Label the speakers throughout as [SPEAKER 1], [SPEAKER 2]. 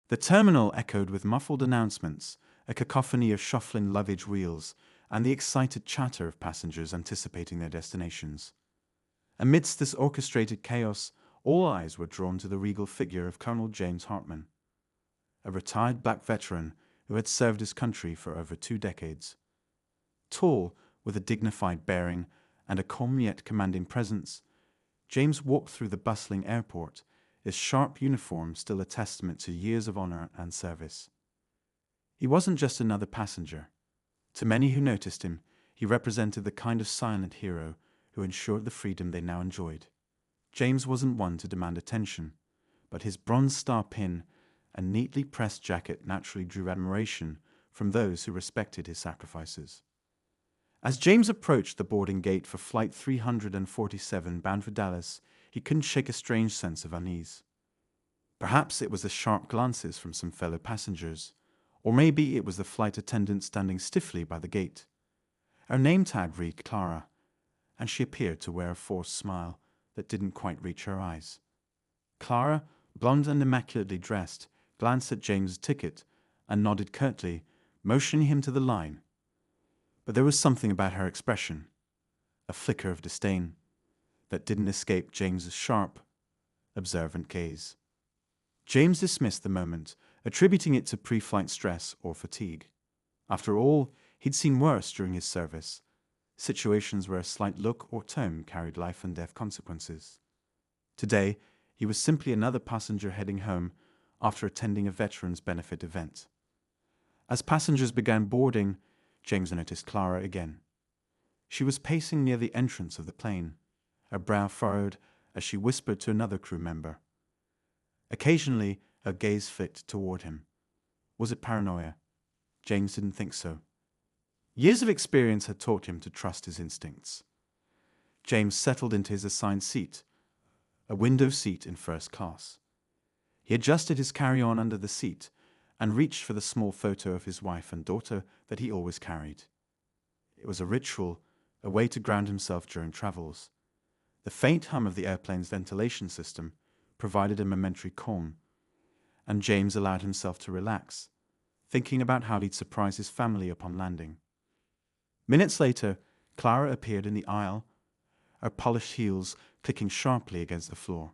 [SPEAKER 1] The terminal echoed with muffled announcements, a cacophony of shuffling luggage wheels, and the excited chatter of passengers anticipating their destinations. Amidst this orchestrated chaos, all eyes were drawn to the regal figure of Colonel James Hartman, a retired black veteran who had served his country for over 2 decades. Tall, with a dignified bearing and a calm yet commanding presence, James walked through the bustling airport, his sharp uniform still a testament to years of honor and service. He wasn't just another passenger. To many who noticed him, he represented the kind of silent hero who ensured the freedom they now enjoyed. James wasn't one to demand attention, but his bronze star pin and neatly pressed jacket naturally drew admiration from those who respected his sacrifices. As James approached the boarding gate for Flight 347 bound for Dallas, he couldn't shake a strange sense of unease. Perhaps it was the sharp glances from some fellow passengers, or maybe it was the flight attendant standing stiffly by the gate. Her name tag read Clara, and she appeared to wear a forced smile that didn't quite reach her eyes. Clara, blonde and immaculately dressed, glanced at James's ticket and nodded curtly, motioning him to the line. But there was something about her expression, a flicker of disdain, that didn't escape James's sharp, observant gaze. James dismissed the moment, attributing it to pre-flight stress or fatigue. After all, he'd seen worse during his service, situations where a slight look or tone carried life and death consequences. Today, he was simply another passenger heading home after attending a veterans benefit event. As passengers began boarding, James noticed Clara again. She was pacing near the entrance of the plane, her brow furrowed as she whispered to another crew member. Occasionally, her gaze flicked toward him. Was it paranoia? James didn't think so. Years of experience had taught him to trust his instincts. James settled into his assigned seat, a window seat in first class. He adjusted his carry-on under the seat and reached for the small photo of his wife and daughter that he always carried. It was a ritual, a way to ground himself during travels. The faint hum of the airplane's ventilation system provided a momentary calm, and James allowed himself to relax, thinking about how he'd surprise his family upon landing. Minutes later, Clara appeared in the aisle, her polished heels clicking sharply against the floor.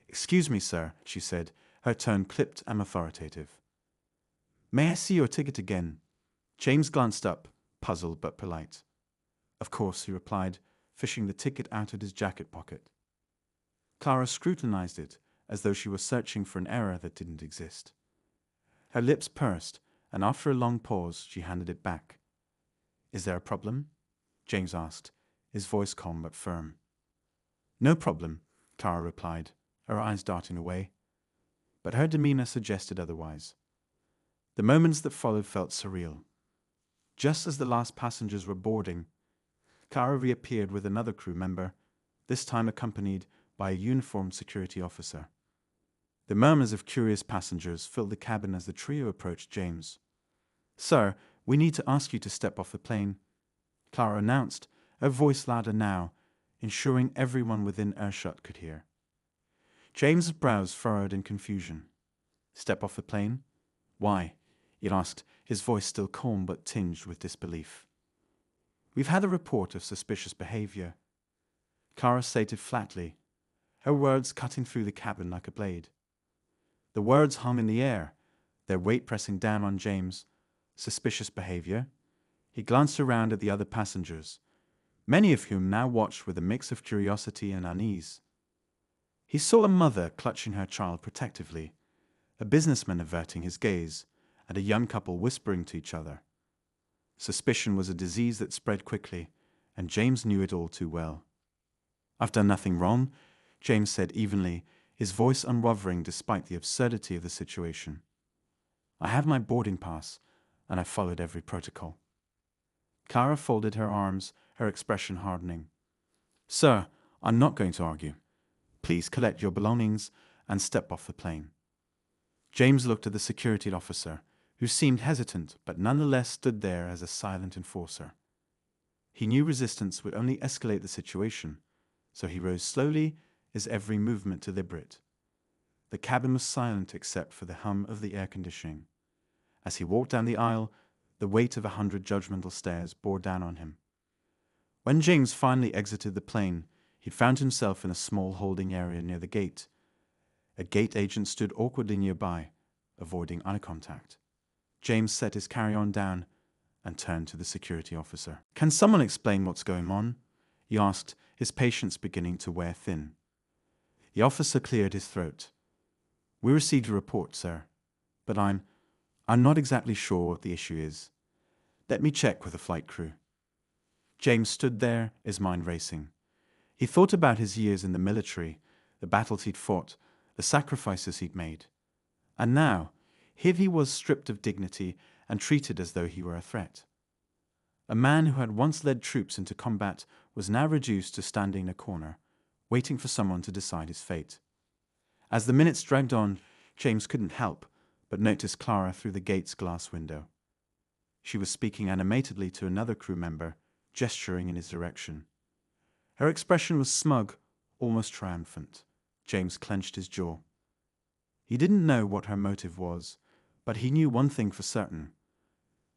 [SPEAKER 1] "Excuse me, sir," she said, her tone clipped and authoritative. "May I see your ticket again?" James glanced up, puzzled but polite. "Of course," he replied, fishing the ticket out of his jacket pocket. Clara scrutinized it as though she were searching for an error that didn't exist. Her lips pursed, and after a long pause, she handed it back. "Is there a problem?" James asked, his voice calm but firm. "No problem," Clara replied, her eyes darting away. But her demeanor suggested otherwise. The moments that followed felt surreal. Just as the last passengers were boarding, Clara reappeared with another crew member, this time accompanied by a uniformed security officer. The murmurs of curious passengers filled the cabin as the trio approached James. "Sir, we need to ask you to step off the plane," Clara announced, her voice louder now, ensuring everyone within earshot could hear. James's brows furrowed in confusion. "Step off the plane? Why?" he asked, his voice still calm but tinged with disbelief. "We've had a report of suspicious behavior," Clara stated flatly, her words cutting through the cabin like a blade. The words hung in the air, their weight pressing down on James. Suspicious behavior? He glanced around at the other passengers, many of whom now watched with a mix of curiosity and unease. He saw a mother clutching her child protectively, a businessman averting his gaze, and a young couple whispering to each other. Suspicion was a disease that spread quickly, and James knew it all too well. "I've done nothing wrong," James said evenly, his voice unwavering despite the absurdity of the situation. "I have my boarding pass, and I followed every protocol." Clara folded her arms, her expression hardening. "Sir, I'm not going to argue. Please collect your belongings and step off the plane." James looked at the security officer, who seemed hesitant but nonetheless stood there as a silent enforcer. He knew resistance would only escalate the situation, so he rose slowly, his every movement deliberate. The cabin was silent except for the hum of the air conditioning. As he walked down the aisle, the weight of 100 judgmental stares bore down on him. When James finally exited the plane, he found himself in a small holding area near the gate. A gate agent stood awkwardly nearby, avoiding eye contact. James set his carry-on down and turned to the security officer. "Can someone explain what's going on?" he asked, his patience beginning to wear thin. The officer cleared his throat. "We received a report, sir, but I'm not exactly sure what the issue is. Let me check with the flight crew." James stood there, his mind racing. He thought about his years in the military, the battles he'd fought, the sacrifices he'd made. And now, here he was stripped of dignity and treated as though he were a threat. A man who had once led troops into combat was now reduced to standing in a corner, waiting for someone to decide his fate. As the minutes dragged on, James couldn't help but notice Clara through the gate's glass window. She was speaking animatedly to another crew member, gesturing in his direction. Her expression was smug, almost triumphant. James clenched his jaw. He didn't know what her motive was, but he knew one thing for certain.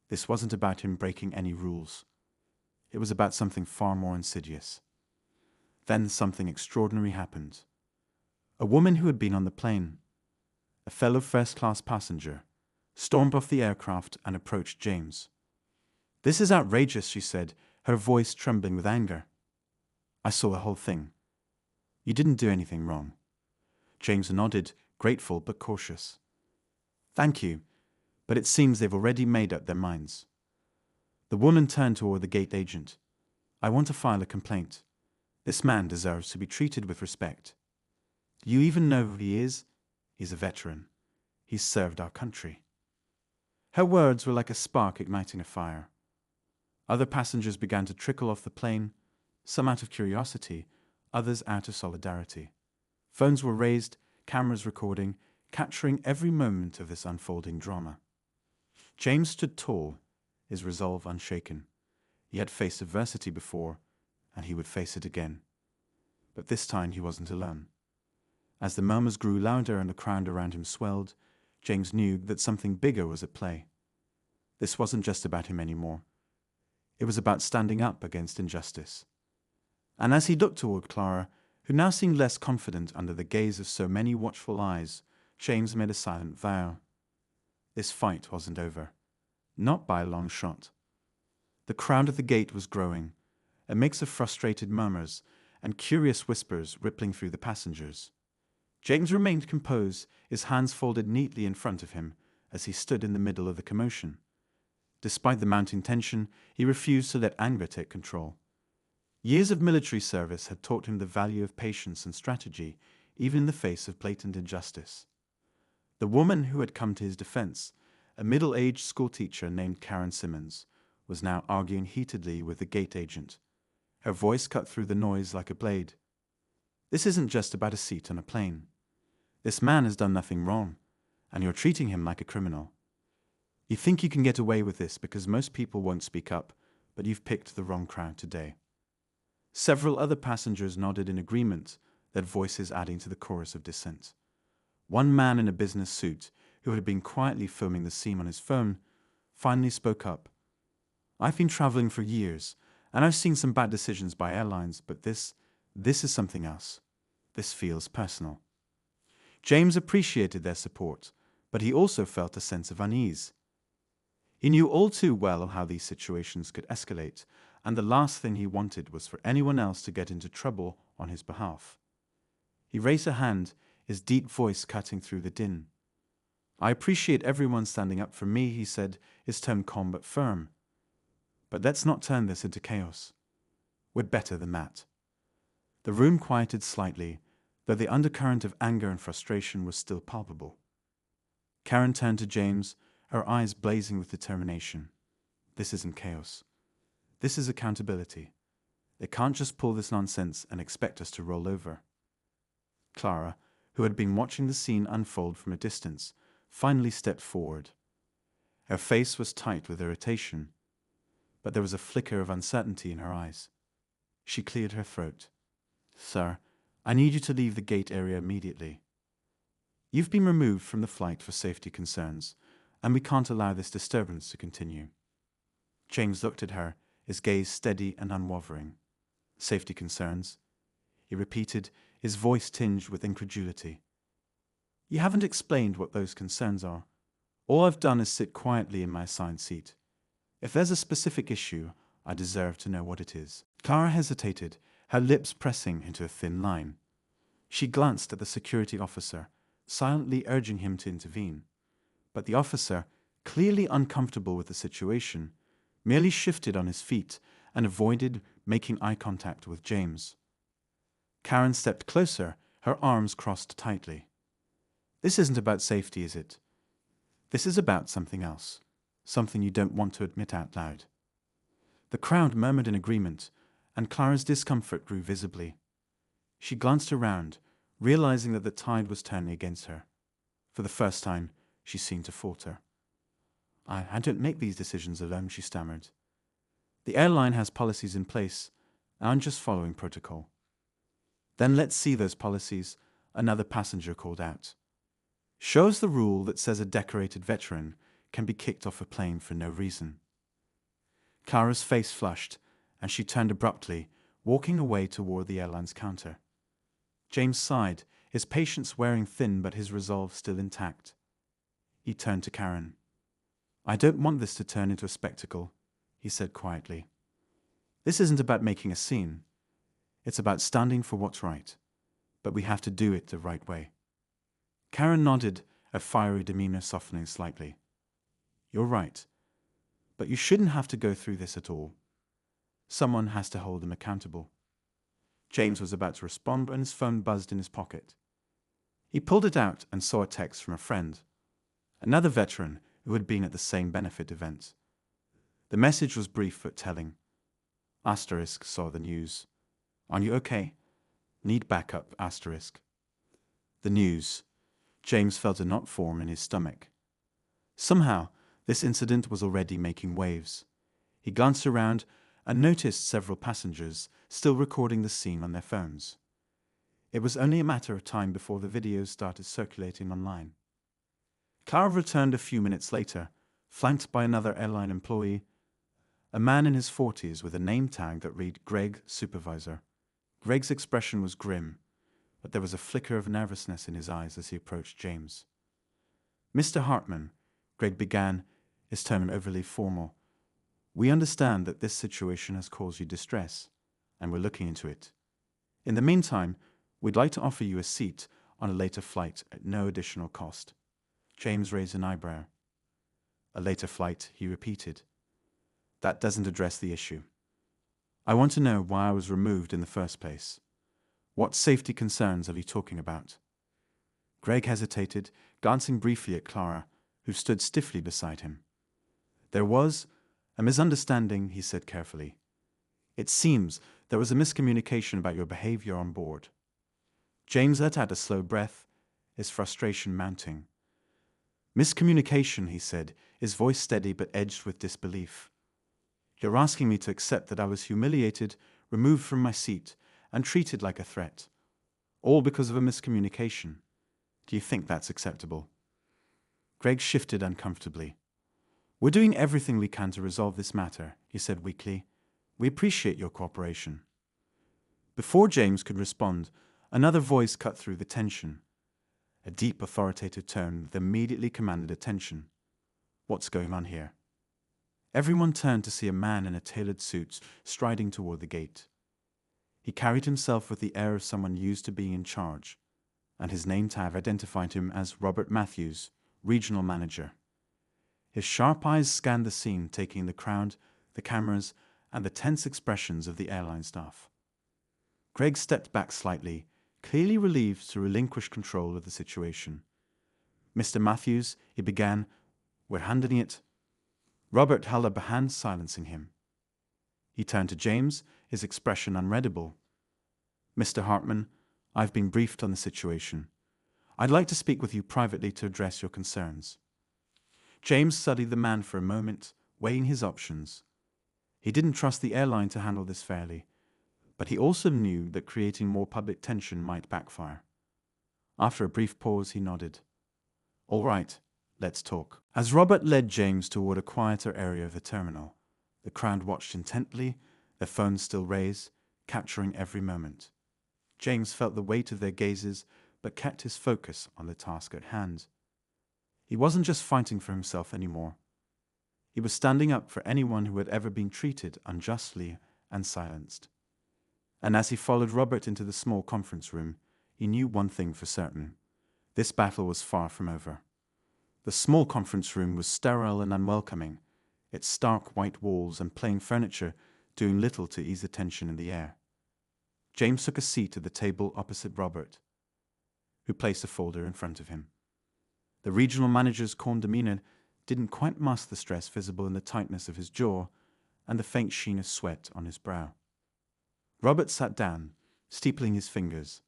[SPEAKER 1] This wasn't about him breaking any rules. It was about something far more insidious. Then something extraordinary happened. A woman who had been on the plane, a fellow first-class passenger, stormed off the aircraft and approached James. "This is outrageous," she said, her voice trembling with anger. "I saw the whole thing. You didn't do anything wrong." James nodded, grateful but cautious. "Thank you, but it seems they've already made up their minds." The woman turned toward the gate agent. "I want to file a complaint. This man deserves to be treated with respect. Do you even know who he is? He's a veteran. He's served our country." Her words were like a spark igniting a fire. Other passengers began to trickle off the plane, some out of curiosity, others out of solidarity. Phones were raised, cameras recording, capturing every moment of this unfolding drama. James stood tall, his resolve unshaken. He had faced adversity before, and he would face it again. But this time he wasn't alone. As the murmurs grew louder and the crowd around him swelled, James knew that something bigger was at play. This wasn't just about him anymore. It was about standing up against injustice. And as he looked toward Clara, who now seemed less confident under the gaze of so many watchful eyes, James made a silent vow. This fight wasn't over. Not by a long shot. The crowd at the gate was growing, a mix of frustrated murmurs and curious whispers rippling through the passengers. James remained composed, his hands folded neatly in front of him as he stood in the middle of the commotion. Despite the mounting tension, he refused to let anger take control. Years of military service had taught him the value of patience and strategy, even in the face of blatant injustice. The woman who had come to his defense, a middle-aged schoolteacher named Karen Simmons, was now arguing heatedly with the gate agent. Her voice cut through the noise like a blade. "This isn't just about a seat on a plane. This man has done nothing wrong, and you're treating him like a criminal. You think you can get away with this because most people won't speak up, but you've picked the wrong crowd today." Several other passengers nodded in agreement, their voices adding to the chorus of dissent. One man in a business suit, who had been quietly filming the scene on his phone, finally spoke up. "I've been traveling for years, and I've seen some bad decisions by airlines, but this is something else. This feels personal." James appreciated their support, but he also felt a sense of unease. He knew all too well how these situations could escalate, and the last thing he wanted was for anyone else to get into trouble on his behalf. He raised a hand, his deep voice cutting through the din. "I appreciate everyone standing up for me," he said, his tone calm but firm. "But let's not turn this into chaos. We're better than that." The room quieted slightly, though the undercurrent of anger and frustration was still palpable. Karen turned to James, her eyes blazing with determination. "This isn't chaos. This is accountability. They can't just pull this nonsense and expect us to roll over." Clara, who had been watching the scene unfold from a distance, finally stepped forward. Her face was tight with irritation, but there was a flicker of uncertainty in her eyes. She cleared her throat. "Sir, I need you to leave the gate area immediately." You've been removed from the flight for safety concerns, and we can't allow this disturbance to continue. James looked at her, his gaze steady and unwavering. Safety concerns? He repeated, his voice tinged with incredulity. You haven't explained what those concerns are. All I've done is sit quietly in my assigned seat. If there's a specific issue, I deserve to know what it is. Clara hesitated, her lips pressing into a thin line. She glanced at the security officer, silently urging him to intervene. But the officer, clearly uncomfortable with the situation, merely shifted on his feet and avoided making eye contact with James. Karen stepped closer, her arms crossed tightly. This isn't about safety, is it? This is about something else, something you don't want to admit out loud. The crowd murmured in agreement, and Clara's discomfort grew visibly. She glanced around, realizing that the tide was turning against her. For the first time, she seemed to falter. I don't make these decisions alone, she stammered. The airline has policies in place, and I'm just following protocol. Then let's see those policies, another passenger called out. Show us the rule that says a decorated veteran can be kicked off a plane for no reason. Clara's face flushed, and she turned abruptly, walking away toward the airline's counter. James sighed, his patience wearing thin but his resolve still intact. He turned to Karen. I don't want this to turn into a spectacle, he said quietly. This isn't about making a scene. It's about standing for what's right. But we have to do it the right way. Karen nodded, her fiery demeanor softening slightly. You're right. But you shouldn't have to go through this at all. Someone has to hold him accountable. James was about to respond when his phone buzzed in his pocket. He pulled it out and saw a text from a friend, another veteran who had been at the same benefit event. The message was brief but telling. Asterisk saw the news. Are you okay? Need backup, asterisk. The news. James felt a knot form in his stomach. Somehow, this incident was already making waves. He glanced around and noticed several passengers still recording the scene on their phones. It was only a matter of time before the videos started circulating online. Clara returned a few minutes later, flanked by another airline employee, a man in his 40s with a name tag that read Greg, Supervisor. Greg's expression was grim, but there was a flicker of nervousness in his eyes as he approached James. Mr. Hartman, Greg began, his tone overly formal. We understand that this situation has caused you distress, and we're looking into it. In the meantime, we'd like to offer you a seat on a later flight at no additional cost. James raised an eyebrow. A later flight, he repeated. That doesn't address the issue. I want to know why I was removed in the first place. What safety concerns are you talking about? Greg hesitated, glancing briefly at Clara, who stood stiffly beside him. There was a misunderstanding, he said carefully. It seems there was a miscommunication about your behavior on board. James let out a slow breath, his frustration mounting. Miscommunication, he said, his voice steady but edged with disbelief. You're asking me to accept that I was humiliated, removed from my seat, and treated like a threat. All because of a miscommunication. Do you think that's acceptable? Greg shifted uncomfortably. We're doing everything we can to resolve this matter, he said weakly. We appreciate your cooperation. Before James could respond, another voice cut through the tension. A deep, authoritative tone that immediately commanded attention. What's going on here? Everyone turned to see a man in a tailored suit striding toward the gate. He carried himself with the air of someone used to being in charge, and his name tag identified him as Robert Matthews, regional manager. His sharp eyes scanned the scene, taking the crowd, the cameras, and the tense expressions of the airline staff. Greg stepped back slightly, clearly relieved to relinquish control of the situation. Mr. Matthews, he began, we're handling it. Robert held up a hand, silencing him. He turned to James, his expression unreadable. Mr. Hartman, I've been briefed on the situation. I'd like to speak with you privately to address your concerns. James studied the man for a moment, weighing his options. He didn't trust the airline to handle this fairly, but he also knew that creating more public tension might backfire. After a brief pause, he nodded. All right, let's talk. As Robert led James toward a quieter area of the terminal, the crowd watched intently, their phones still raised, capturing every moment. James felt the weight of their gazes, but kept his focus on the task at hand. He wasn't just fighting for himself anymore. He was standing up for anyone who had ever been treated unjustly and silenced. And as he followed Robert into the small conference room, he knew one thing for certain. This battle was far from over. The small conference room was sterile and unwelcoming, its stark white walls and plain furniture doing little to ease the tension in the air. James took a seat at the table opposite Robert, who placed a folder in front of him. The regional manager's calm demeanor didn't quite mask the stress visible in the tightness of his jaw and the faint sheen of sweat on his brow. Robert sat down, steepling his fingers.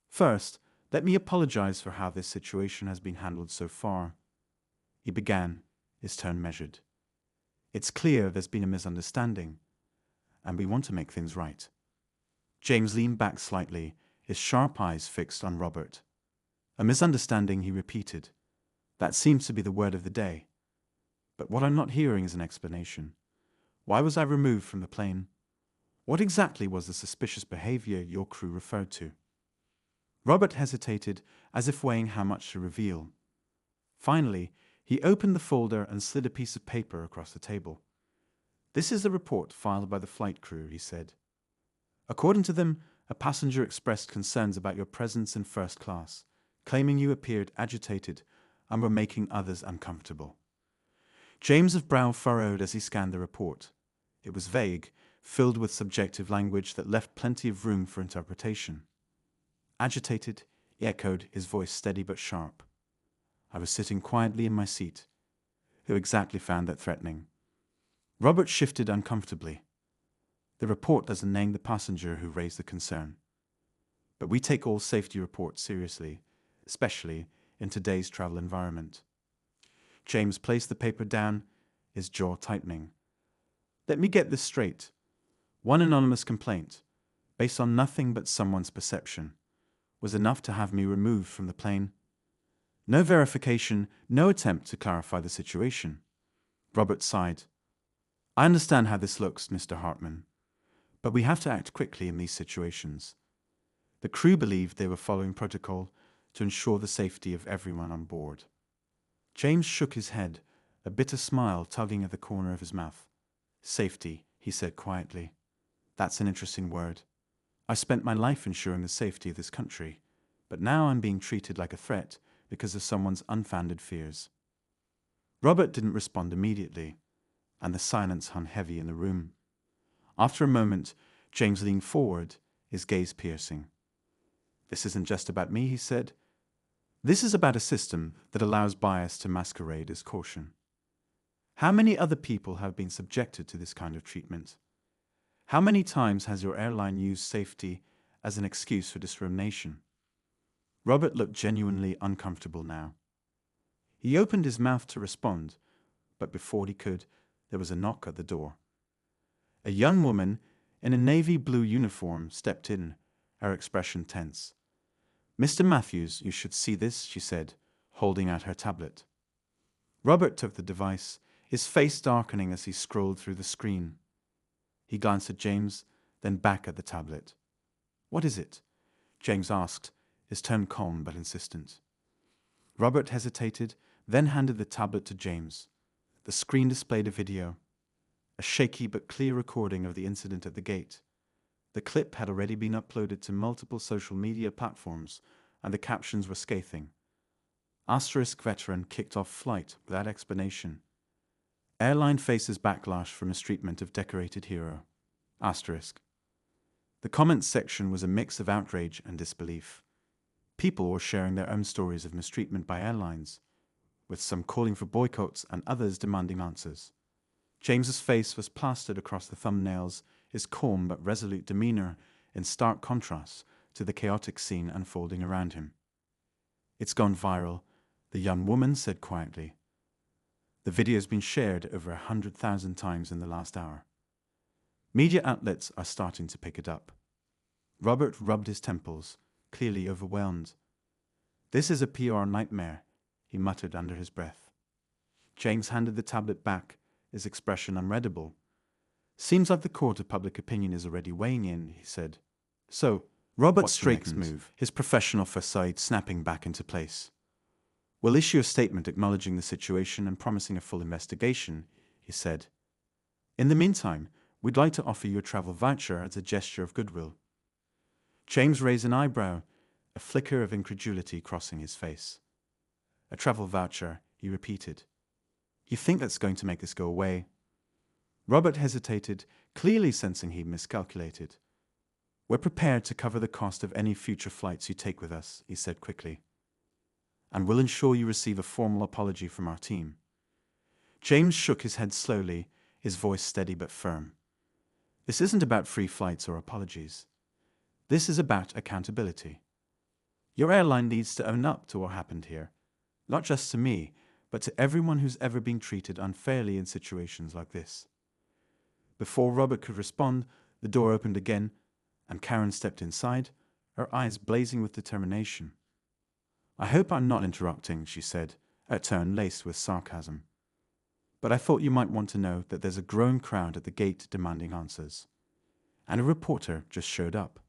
[SPEAKER 1] First, let me apologize for how this situation has been handled so far. He began, his tone measured. It's clear there's been a misunderstanding, and we want to make things right. James leaned back slightly, his sharp eyes fixed on Robert. A misunderstanding, he repeated. That seems to be the word of the day. But what I'm not hearing is an explanation. Why was I removed from the plane? What exactly was the suspicious behavior your crew referred to? Robert hesitated, as if weighing how much to reveal. Finally, he opened the folder and slid a piece of paper across the table. This is the report filed by the flight crew, he said. According to them, a passenger expressed concerns about your presence in first class, claiming you appeared agitated and were making others uncomfortable. James's brow furrowed as he scanned the report. It was vague, filled with subjective language that left plenty of room for interpretation. Agitated, he echoed, his voice steady but sharp. I was sitting quietly in my seat. Who exactly found that threatening? Robert shifted uncomfortably. The report doesn't name the passenger who raised the concern. But we take all safety reports seriously, especially in today's travel environment. James placed the paper down, his jaw tightening. Let me get this straight. One anonymous complaint, based on nothing but someone's perception, was enough to have me removed from the plane. No verification, no attempt to clarify the situation. Robert sighed. I understand how this looks, Mr. Hartman, but we have to act quickly in these situations. The crew believed they were following protocol to ensure the safety of everyone on board. James shook his head, a bitter smile tugging at the corner of his mouth. Safety, he said quietly. That's an interesting word. I spent my life ensuring the safety of this country, but now I'm being treated like a threat because of someone's unfounded fears. Robert didn't respond immediately, and the silence hung heavy in the room. After a moment, James leaned forward, his gaze piercing. This isn't just about me, he said. This is about a system that allows bias to masquerade as caution. How many other people have been subjected to this kind of treatment? How many times has your airline used safety as an excuse for discrimination? Robert looked genuinely uncomfortable now. He opened his mouth to respond, but before he could, there was a knock at the door. A young woman in a navy blue uniform stepped in, her expression tense. Mr. Matthews, you should see this, she said, holding out her tablet. Robert took the device, his face darkening as he scrolled through the screen. He glanced at James, then back at the tablet. What is it? James asked, his tone calm but insistent. Robert hesitated, then handed the tablet to James. The screen displayed a video, a shaky but clear recording of the incident at the gate. The clip had already been uploaded to multiple social media platforms, and the captions were scathing. Asterisk veteran kicked off flight without explanation. Airline faces backlash for mistreatment of decorated hero. Asterisk. The comments section was a mix of outrage and disbelief. People were sharing their own stories of mistreatment by airlines, with some calling for boycotts and others demanding answers. James's face was plastered across the thumbnails, his calm but resolute demeanor in stark contrast to the chaotic scene unfolding around him. It's gone viral, the young woman said quietly. The video's been shared over 100,000 times in the last hour. Media outlets are starting to pick it up. Robert rubbed his temples, clearly overwhelmed. This is a PR nightmare, he muttered under his breath. James handed the tablet back, his expression unreadable. Seems like the court of public opinion is already weighing in, he said. So, Robert straightened, his professional facade snapping back into place. We'll issue a statement acknowledging the situation and promising a full investigation, he said. In the meantime, we'd like to offer you a travel voucher as a gesture of goodwill. James raised an eyebrow, a flicker of incredulity crossing his face. A travel voucher, he repeated. You think that's going to make this go away? Robert hesitated, clearly sensing he miscalculated. We're prepared to cover the cost of any future flights you take with us, he said quickly. And we'll ensure you receive a formal apology from our team. James shook his head slowly, his voice steady but firm. This isn't about free flights or apologies. This is about accountability. Your airline needs to own up to what happened here, not just to me, but to everyone who's ever been treated unfairly in situations like this. Before Robert could respond, the door opened again, and Karen stepped inside, her eyes blazing with determination. I hope I'm not interrupting, she said, a tone laced with sarcasm. But I thought you might want to know that there's a growing crowd at the gate demanding answers. And a reporter just showed up.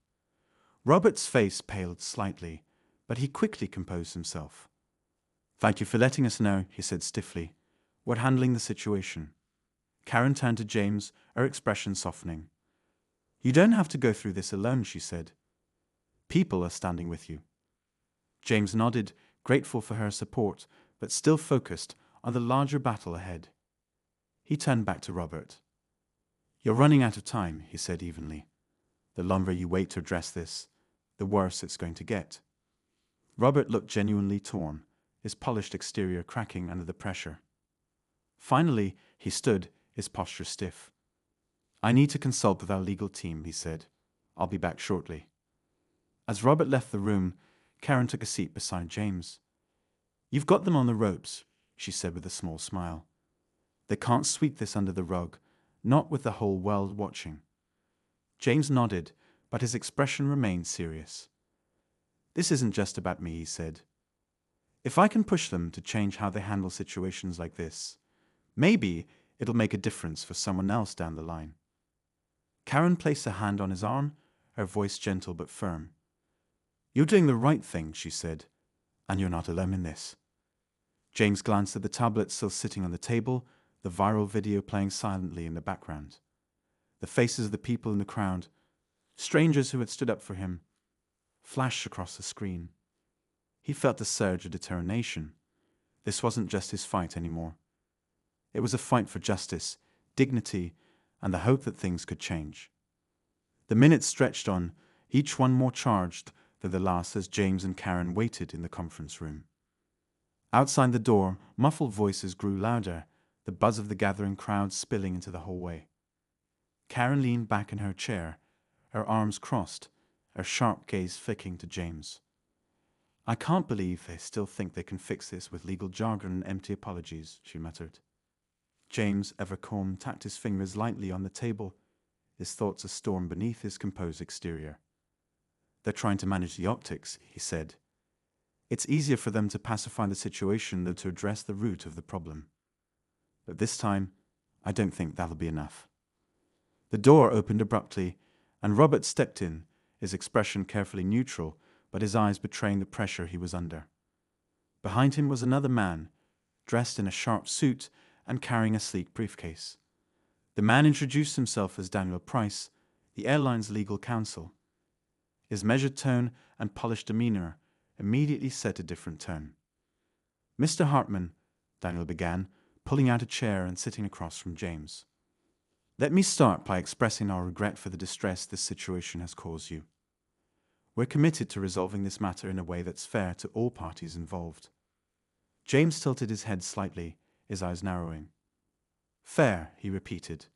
[SPEAKER 1] Robert's face paled slightly, but he quickly composed himself. Thank you for letting us know, he said stiffly. We're handling the situation. Karen turned to James, her expression softening. You don't have to go through this alone, she said. People are standing with you. James nodded, grateful for her support, but still focused on the larger battle ahead. He turned back to Robert. You're running out of time, he said evenly. The longer you wait to address this, the worse it's going to get. Robert looked genuinely torn, his polished exterior cracking under the pressure. Finally, he stood, his posture stiff. I need to consult with our legal team, he said. I'll be back shortly. As Robert left the room, Karen took a seat beside James. You've got them on the ropes, she said with a small smile. They can't sweep this under the rug, not with the whole world watching. James nodded, but his expression remained serious. This isn't just about me, he said. If I can push them to change how they handle situations like this, maybe it'll make a difference for someone else down the line. Karen placed a hand on his arm, her voice gentle but firm. You're doing the right thing, she said, and you're not alone in this. James glanced at the tablet still sitting on the table, the viral video playing silently in the background. The faces of the people in the crowd, strangers who had stood up for him, flashed across the screen. He felt a surge of determination. This wasn't just his fight anymore. It was a fight for justice, dignity, and the hope that things could change. The minutes stretched on, each one more charged than the last as James and Karen waited in the conference room. Outside the door, muffled voices grew louder, the buzz of the gathering crowd spilling into the hallway. Karen leaned back in her chair, her arms crossed, her sharp gaze flicking to James. I can't believe they still think they can fix this with legal jargon and empty apologies, she muttered. James, ever calm, tapped his fingers lightly on the table, his thoughts a storm beneath his composed exterior. They're trying to manage the optics, he said. It's easier for them to pacify the situation than to address the root of the problem. But this time, I don't think that'll be enough. The door opened abruptly, and Robert stepped in, his expression carefully neutral, but his eyes betraying the pressure he was under. Behind him was another man, dressed in a sharp suit and carrying a sleek briefcase. The man introduced himself as Daniel Price, the airline's legal counsel. His measured tone and polished demeanor immediately set a different tone. Mr. Hartman, Daniel began, pulling out a chair and sitting across from James. Let me start by expressing our regret for the distress this situation has caused you. We're committed to resolving this matter in a way that's fair to all parties involved. James tilted his head slightly, his eyes narrowing. Fair, he repeated.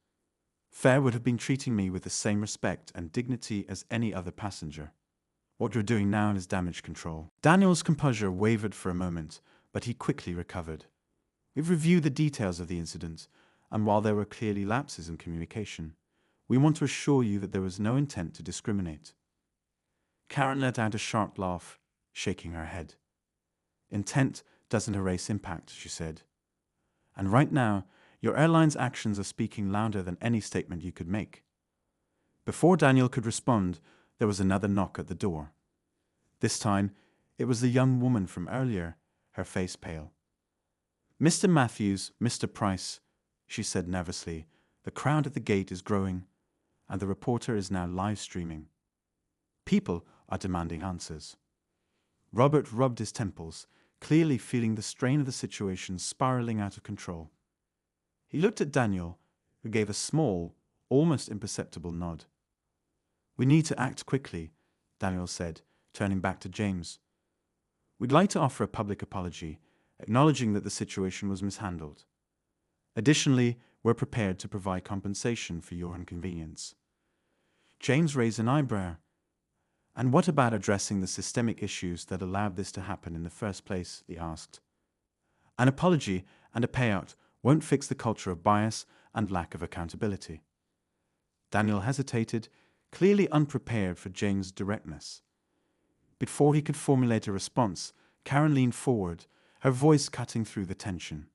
[SPEAKER 1] Fair would have been treating me with the same respect and dignity as any other passenger. What you're doing now is damage control. Daniel's composure wavered for a moment, but he quickly recovered. We've reviewed the details of the incident, and while there were clearly lapses in communication, we want to assure you that there was no intent to discriminate. Karen let out a sharp laugh, shaking her head. Intent doesn't erase impact, she said. And right now, your airline's actions are speaking louder than any statement you could make. Before Daniel could respond, there was another knock at the door. This time, it was the young woman from earlier, her face pale. "Mr. Matthews, Mr. Price," she said nervously, "the crowd at the gate is growing, and the reporter is now live streaming. People are demanding answers." Robert rubbed his temples, clearly feeling the strain of the situation spiraling out of control. He looked at Daniel, who gave a small, almost imperceptible nod. "We need to act quickly," Daniel said, turning back to James. "We'd like to offer a public apology, acknowledging that the situation was mishandled. Additionally, we're prepared to provide compensation for your inconvenience." James raised an eyebrow. "And what about addressing the systemic issues that allowed this to happen in the first place?" he asked. "An apology and a payout won't fix the culture of bias and lack of accountability." Daniel hesitated, clearly unprepared for James' directness. Before he could formulate a response, Karen leaned forward, her voice cutting through the tension.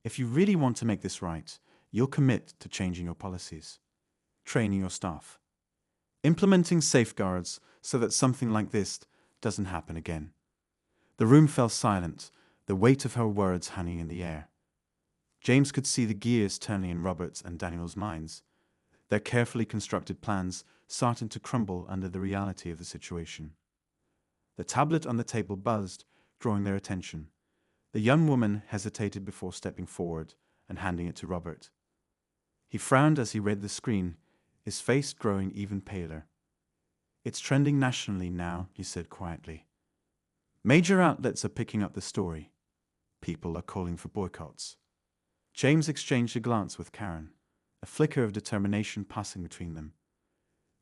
[SPEAKER 1] "If you really want to make this right, you'll commit to changing your policies, training your staff, implementing safeguards so that something like this doesn't happen again." The room fell silent, the weight of her words hanging in the air. James could see the gears turning in Robert's and Daniel's minds, their carefully constructed plans starting to crumble under the reality of the situation. The tablet on the table buzzed, drawing their attention. The young woman hesitated before stepping forward and handing it to Robert. He frowned as he read the screen, his face growing even paler. "It's trending nationally now," he said quietly. "Major outlets are picking up the story. People are calling for boycotts." James exchanged a glance with Karen, a flicker of determination passing between them.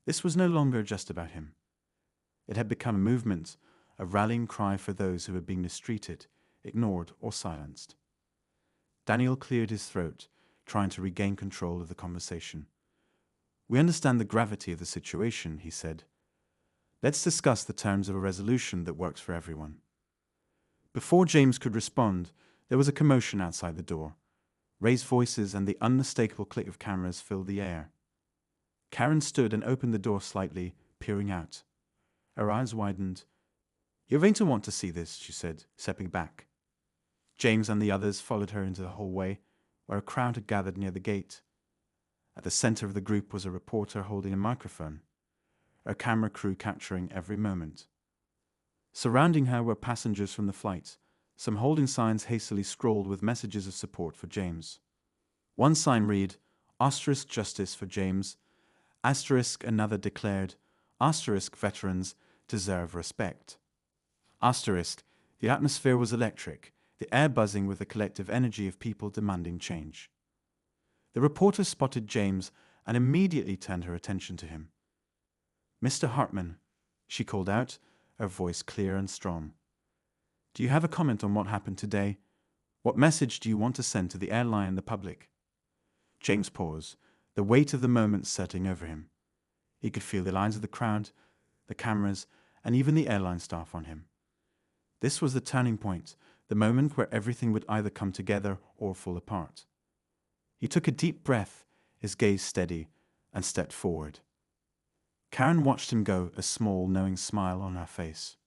[SPEAKER 1] This was no longer just about him. It had become a movement, a rallying cry for those who were being mistreated, ignored, or silenced. Daniel cleared his throat, trying to regain control of the conversation. "We understand the gravity of the situation," he said. "Let's discuss the terms of a resolution that works for everyone." Before James could respond, there was a commotion outside the door. Raised voices and the unmistakable click of cameras filled the air. Karen stood and opened the door slightly, peering out. Her eyes widened. "You're going to want to see this," she said, stepping back. James and the others followed her into the hallway, where a crowd had gathered near the gate. At the center of the group was a reporter holding a microphone, a camera crew capturing every moment. Surrounding her were passengers from the flight, some holding signs hastily scrawled with messages of support for James. One sign read, "Justice for James," another declared, "Veterans deserve respect." The atmosphere was electric, the air buzzing with the collective energy of people demanding change. The reporter spotted James and immediately turned her attention to him. "Mr. Hartman," she called out, her voice clear and strong. "Do you have a comment on what happened today? What message do you want to send to the airline and the public?" James paused, the weight of the moment settling over him. He could feel the lines of the crowd, the cameras, and even the airline staff on him. This was the turning point, the moment where everything would either come together or fall apart. He took a deep breath, his gaze steady, and stepped forward. Karen watched him go, a small, knowing smile on her face.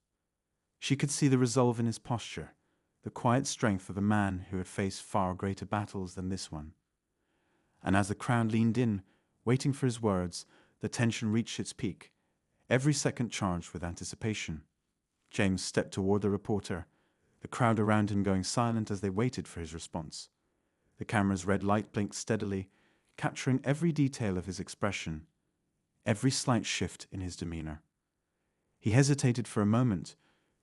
[SPEAKER 1] She could see the resolve in his posture, the quiet strength of a man who had faced far greater battles than this one. And as the crowd leaned in, waiting for his words, the tension reached its peak, every second charged with anticipation. James stepped toward the reporter, the crowd around him going silent as they waited for his response. The camera's red light blinked steadily, capturing every detail of his expression, every slight shift in his demeanor. He hesitated for a moment,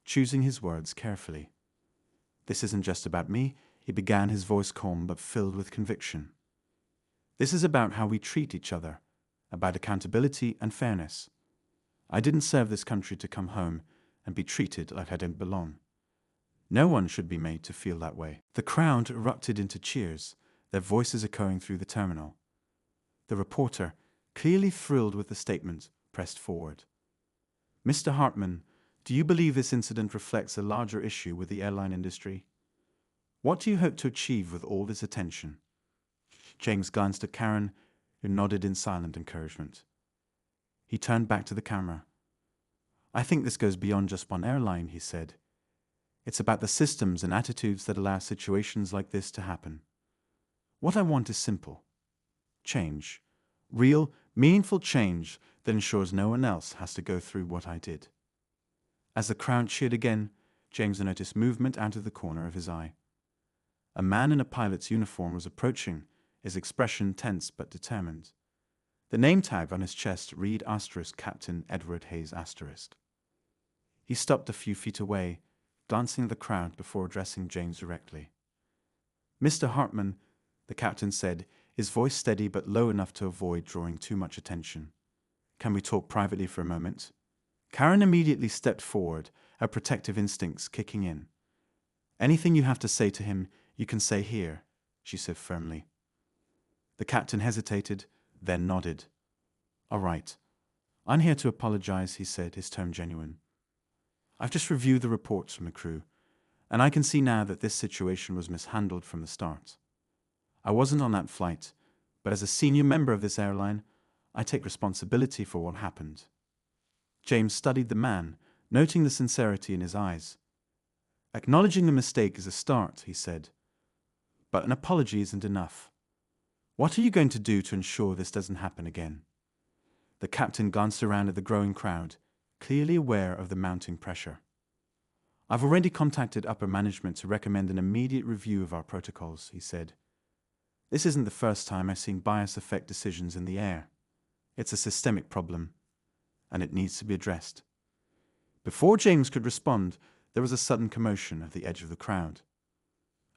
[SPEAKER 1] choosing his words carefully. "This isn't just about me," he began, his voice calm but filled with conviction. "This is about how we treat each other, about accountability and fairness. I didn't serve this country to come home and be treated like I didn't belong. No one should be made to feel that way." The crowd erupted into cheers, their voices echoing through the terminal. The reporter, clearly thrilled with the statement, pressed forward. "Mr. Hartman, Do you believe this incident reflects a larger issue with the airline industry? What do you hope to achieve with all this attention? James glanced at Karen, who nodded in silent encouragement. He turned back to the camera. I think this goes beyond just one airline, he said. It's about the systems and attitudes that allow situations like this to happen. What I want is simple. Change. Real, meaningful change that ensures no one else has to go through what I did. As the crowd cheered again, James noticed movement out of the corner of his eye. A man in a pilot's uniform was approaching, his expression tense but determined. The name tag on his chest read * Captain Edward Hayes *. He stopped a few feet away, glancing at the crowd before addressing James directly. Mr. Hartman, the captain said, his voice steady but low enough to avoid drawing too much attention. Can we talk privately for a moment? Karen immediately stepped forward, her protective instincts kicking in. Anything you have to say to him, you can say here, she said firmly. The captain hesitated, then nodded. All right. I'm here to apologize, he said, his tone genuine. I've just reviewed the reports from the crew, and I can see now that this situation was mishandled from the start. I wasn't on that flight, but as a senior member of this airline, I take responsibility for what happened. James studied the man, noting the sincerity in his eyes. Acknowledging the mistake is a start, he said. But an apology isn't enough. What are you going to do to ensure this doesn't happen again? The captain glanced around at the growing crowd, clearly aware of the mounting pressure. I've already contacted upper management to recommend an immediate review of our protocols, he said. This isn't the first time I've seen bias affect decisions in the air. It's a systemic problem, and it needs to be addressed. Before James could respond, there was a sudden commotion at the edge of the crowd.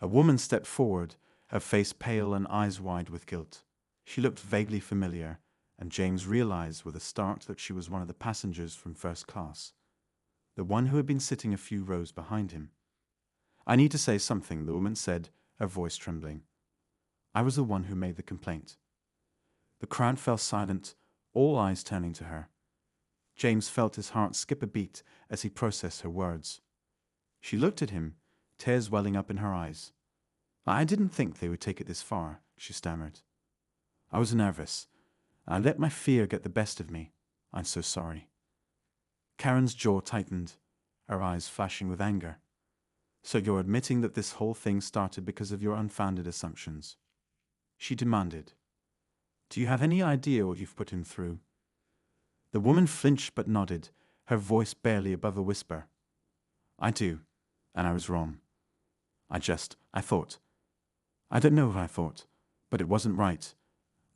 [SPEAKER 1] A woman stepped forward, her face pale and eyes wide with guilt. She looked vaguely familiar, and James realized with a start that she was one of the passengers from first class, the one who had been sitting a few rows behind him. I need to say something, the woman said, her voice trembling. I was the one who made the complaint. The crowd fell silent, all eyes turning to her. James felt his heart skip a beat as he processed her words. She looked at him, tears welling up in her eyes. I didn't think they would take it this far, she stammered. I was nervous. I let my fear get the best of me. I'm so sorry. Karen's jaw tightened, her eyes flashing with anger. So you're admitting that this whole thing started because of your unfounded assumptions? She demanded. Do you have any idea what you've put him through? The woman flinched but nodded, her voice barely above a whisper. I do, and I was wrong. I thought. I don't know what I thought, but it wasn't right,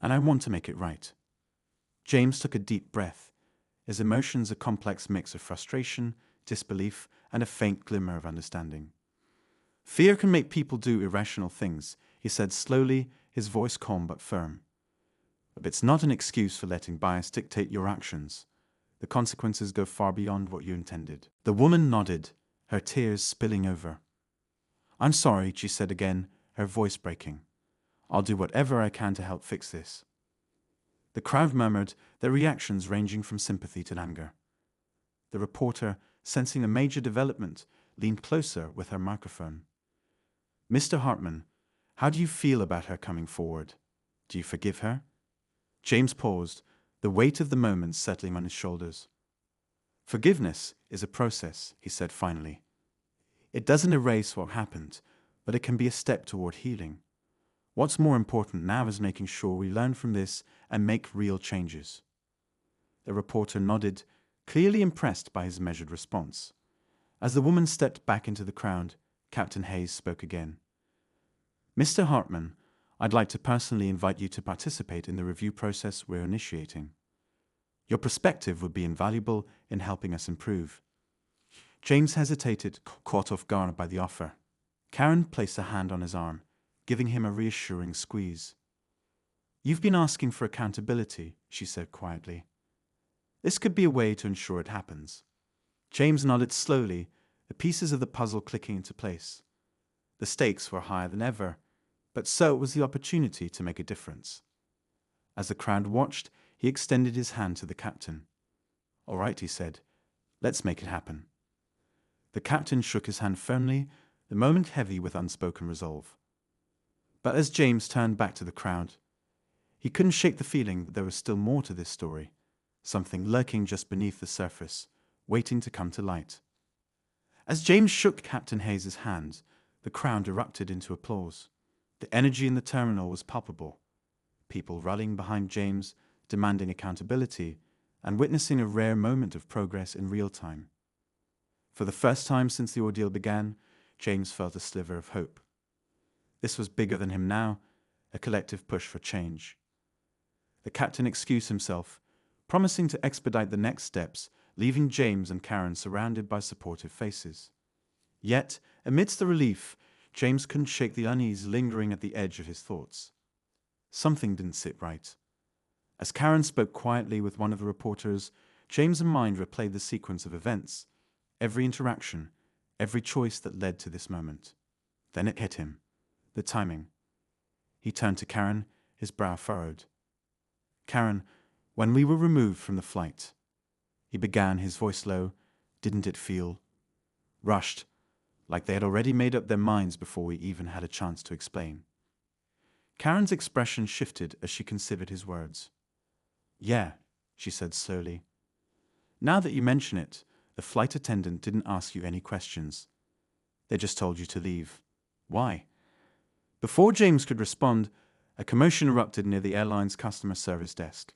[SPEAKER 1] and I want to make it right. James took a deep breath, his emotions a complex mix of frustration, disbelief, and a faint glimmer of understanding. Fear can make people do irrational things, he said slowly, his voice calm but firm. But it's not an excuse for letting bias dictate your actions. The consequences go far beyond what you intended. The woman nodded, her tears spilling over. I'm sorry, she said again, her voice breaking. I'll do whatever I can to help fix this. The crowd murmured, their reactions ranging from sympathy to anger. The reporter, sensing a major development, leaned closer with her microphone. Mr. Hartman, how do you feel about her coming forward? Do you forgive her? James paused, the weight of the moment settling on his shoulders. Forgiveness is a process, he said finally. It doesn't erase what happened, but it can be a step toward healing. What's more important now is making sure we learn from this and make real changes. The reporter nodded, clearly impressed by his measured response. As the woman stepped back into the crowd, Captain Hayes spoke again. Mr. Hartman, I'd like to personally invite you to participate in the review process we're initiating. Your perspective would be invaluable in helping us improve. James hesitated, caught off guard by the offer. Karen placed a hand on his arm, giving him a reassuring squeeze. You've been asking for accountability, she said quietly. This could be a way to ensure it happens. James nodded slowly, the pieces of the puzzle clicking into place. The stakes were higher than ever, but so was the opportunity to make a difference. As the crowd watched, he extended his hand to the captain. All right, he said. Let's make it happen. The captain shook his hand firmly, the moment heavy with unspoken resolve. But as James turned back to the crowd, he couldn't shake the feeling that there was still more to this story, something lurking just beneath the surface, waiting to come to light. As James shook Captain Hayes' hand, the crowd erupted into applause. The energy in the terminal was palpable. People rallying behind James, demanding accountability, and witnessing a rare moment of progress in real time. For the first time since the ordeal began, James felt a sliver of hope. This was bigger than him now, a collective push for change. The captain excused himself, promising to expedite the next steps, leaving James and Karen surrounded by supportive faces. Yet, amidst the relief, James couldn't shake the unease lingering at the edge of his thoughts. Something didn't sit right. As Karen spoke quietly with one of the reporters, James' mind replayed the sequence of events, every interaction, every choice that led to this moment. Then it hit him. The timing. He turned to Karen, his brow furrowed. "Karen, when we were removed from the flight," he began, his voice low, "didn't it feel rushed, like they had already made up their minds before we even had a chance to explain?" Karen's expression shifted as she considered his words. "Yeah," she said slowly. "Now that you mention it, the flight attendant didn't ask you any questions. They just told you to leave. Why?" Before James could respond, a commotion erupted near the airline's customer service desk.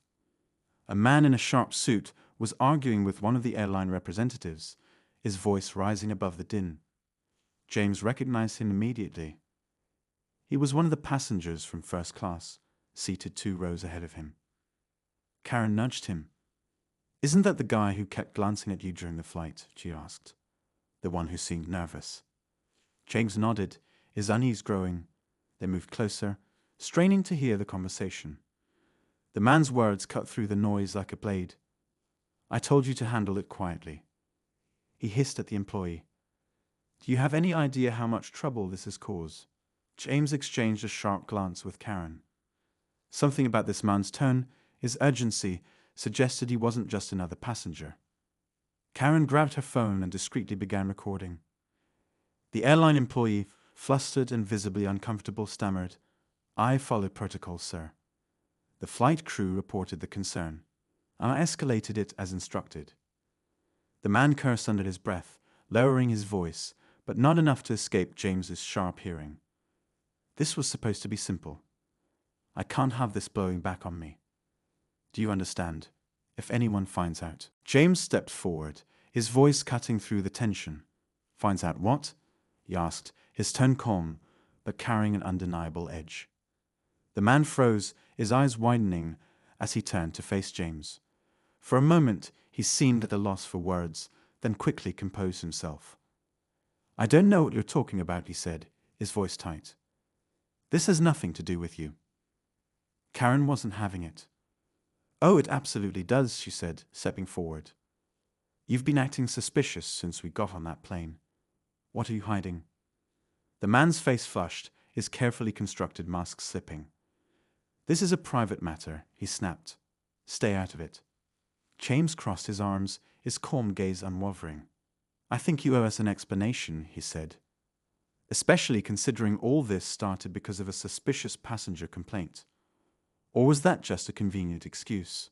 [SPEAKER 1] A man in a sharp suit was arguing with one of the airline representatives, his voice rising above the din. James recognized him immediately. He was one of the passengers from first class, seated 2 rows ahead of him. Karen nudged him. "Isn't that the guy who kept glancing at you during the flight?" she asked. "The one who seemed nervous." James nodded, his unease growing. They moved closer, straining to hear the conversation. The man's words cut through the noise like a blade. "I told you to handle it quietly." He hissed at the employee. "Do you have any idea how much trouble this has caused?" James exchanged a sharp glance with Karen. Something about this man's tone, his urgency, suggested he wasn't just another passenger. Karen grabbed her phone and discreetly began recording. The airline employee, flustered and visibly uncomfortable, stammered, "I followed protocol, sir." The flight crew reported the concern, and I escalated it as instructed. The man cursed under his breath, lowering his voice, but not enough to escape James's sharp hearing. This was supposed to be simple. "I can't have this blowing back on me. Do you understand? If anyone finds out." James stepped forward, his voice cutting through the tension. "Finds out what?" he asked, his tone calm, but carrying an undeniable edge. The man froze, his eyes widening as he turned to face James. For a moment, he seemed at a loss for words, then quickly composed himself. "I don't know what you're talking about," he said, his voice tight. "This has nothing to do with you." Karen wasn't having it. "Oh, it absolutely does," she said, stepping forward. "You've been acting suspicious since we got on that plane. What are you hiding?" The man's face flushed, his carefully constructed mask slipping. "This is a private matter," he snapped. "Stay out of it." James crossed his arms, his calm gaze unwavering. "I think you owe us an explanation," he said. "Especially considering all this started because of a suspicious passenger complaint. Or was that just a convenient excuse?"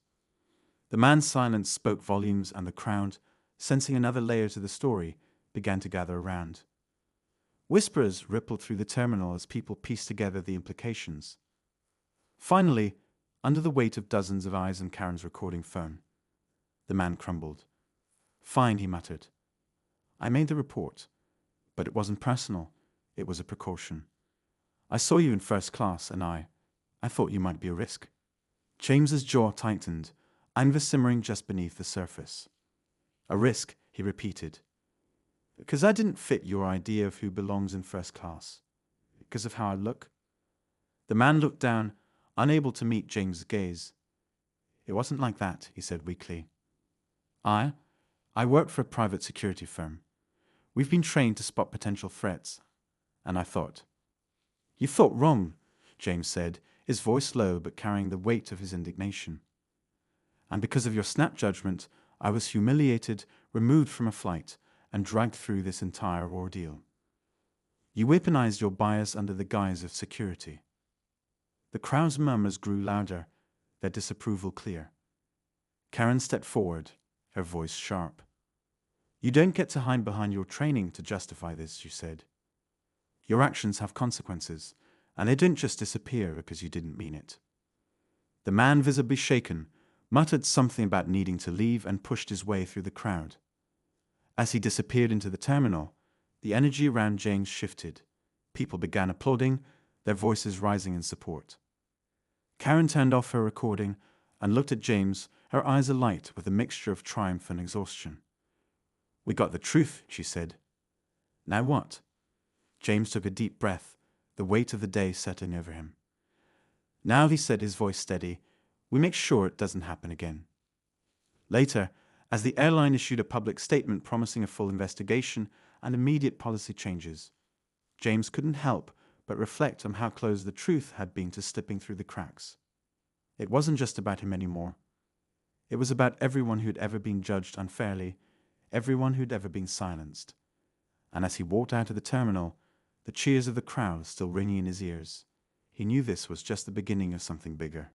[SPEAKER 1] The man's silence spoke volumes, and the crowd, sensing another layer to the story, began to gather around. Whispers rippled through the terminal as people pieced together the implications. Finally, under the weight of dozens of eyes on Karen's recording phone, the man crumbled. "Fine," he muttered. "I made the report, but it wasn't personal. It was a precaution. I saw you in first class, and I thought you might be a risk." James's jaw tightened, anger simmering just beneath the surface. "A risk," he repeated. "Because I didn't fit your idea of who belongs in first class. Because of how I look?" The man looked down, unable to meet James's gaze. "It wasn't like that," he said weakly. I work for a private security firm. We've been trained to spot potential threats. And I thought." "You thought wrong," James said, his voice low but carrying the weight of his indignation. "And because of your snap judgment, I was humiliated, removed from a flight, and dragged through this entire ordeal. You weaponized your bias under the guise of security. The crowd's murmurs grew louder, their disapproval clear. Karen stepped forward, her voice sharp. You don't get to hide behind your training to justify this, she said. Your actions have consequences, and they didn't just disappear because you didn't mean it. The man, visibly shaken, muttered something about needing to leave and pushed his way through the crowd. As he disappeared into the terminal, the energy around James shifted. People began applauding, their voices rising in support. Karen turned off her recording and looked at James, her eyes alight with a mixture of triumph and exhaustion. We got the truth, she said. Now what? James took a deep breath, the weight of the day settling over him. Now, he said, his voice steady, we make sure it doesn't happen again. Later, as the airline issued a public statement promising a full investigation and immediate policy changes, James couldn't help but reflect on how close the truth had been to slipping through the cracks. It wasn't just about him anymore. It was about everyone who'd ever been judged unfairly, everyone who'd ever been silenced. And as he walked out of the terminal, the cheers of the crowd still ringing in his ears, he knew this was just the beginning of something bigger.